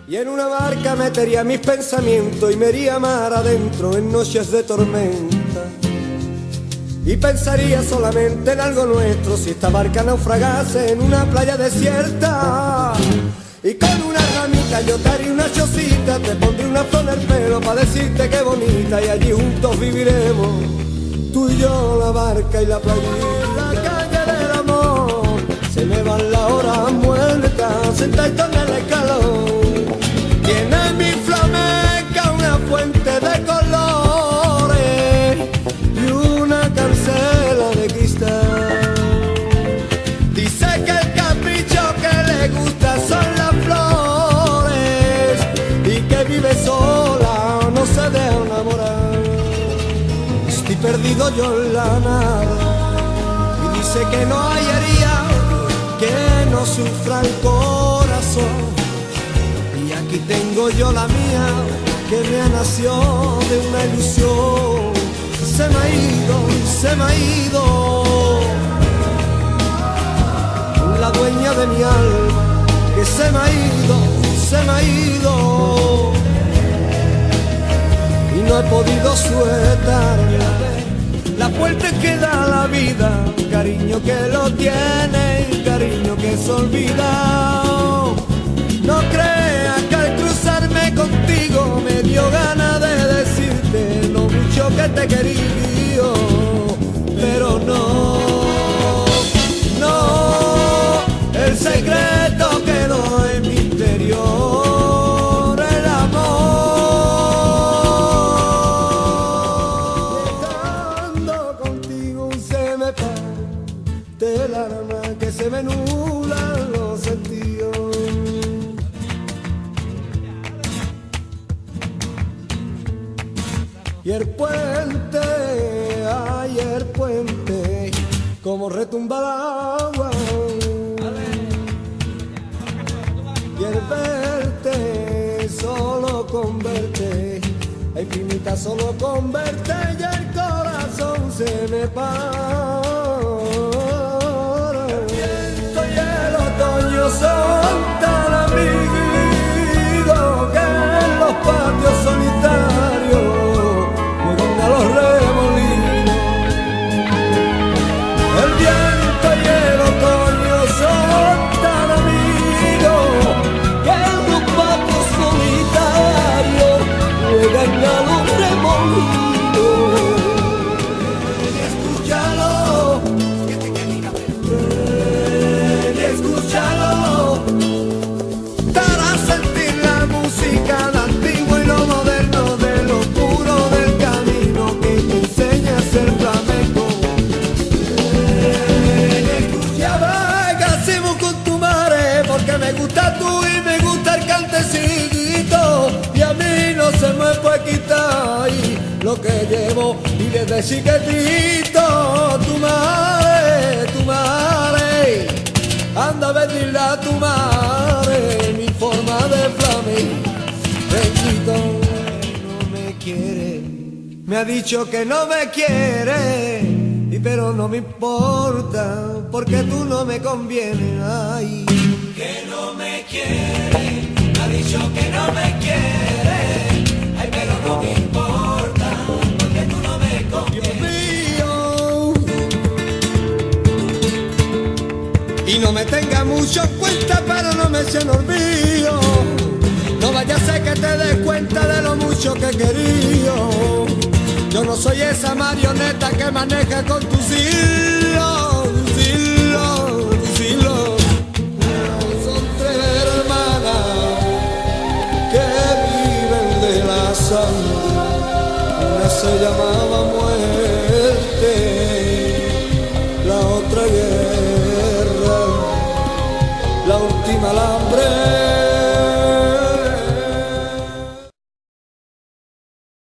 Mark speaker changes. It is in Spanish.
Speaker 1: Y en una barca metería mis pensamientos y me iría mar adentro en noches de tormenta. Y pensaría solamente en algo nuestro si esta barca naufragase en una playa desierta. Y con una ramita yo te haría una chocita, te pondré una flor en el pelo para decirte qué bonita. Y allí juntos viviremos, tú y yo, la barca y la playa y la calle del amor. Se me van las horas muertas, sentadito en el escalón. Tiene mi flamenca una fuente de colores y una cancela de cristal. Dice que el capricho que le gusta son las flores y que vive sola, no se deja enamorar. Estoy perdido yo en la nada y dice que no hay herida que no sufra el corazón. Y aquí tengo yo la mía, que me nació de una ilusión. Se me ha ido, se me ha ido la dueña de mi alma, que se me ha ido, se me ha ido. Y no he podido sujetarla. La puerta que da la vida, cariño que lo tiene y cariño que se olvida. No creas que al cruzarme contigo me dio ganas de decirte lo mucho que te quería, pero no, no, el secreto quedó en mi interior, el amor. Estando contigo se me parte el alma, que se me nublan los sentidos. Y el puente, ay, el puente, como retumba el agua. Y el verte, solo con verte, ay, primita, solo con verte, y el corazón se me para. El viento y el otoño son tan amigos que en los patios solitarios a los remolinos. El viento y el otoño son tan amigos que en los patios solitarios juegan a los remolinos. Escúchalo, escúchalo, para sentir la música, la antigua y lo moderno, de lo puro del camino que te enseña a ser flamenco. Escuchaba que hacemos con tu madre, porque me gusta tú y me gusta el cantecito, y a mí no se me puede quitar lo que llevo y desde chiquitito. Tu madre, anda a pedirle a tu madre mi forma de flamenco. No me quiere, me ha dicho que no me quiere, pero no me importa, porque tú no me convienes. Ay, que no me quiere, me ha dicho que no me quiere, ay, pero no me importa, porque tú no me convienes. Y no me tenga mucho en cuenta, pero no me eche en olvido. No vaya a ser que te des cuenta de lo mucho que he querido. Yo no soy esa marioneta que maneja con tus hilos, tus hilos. Son tres hermanas que viven de la sangre. Una se llamaba Muerte,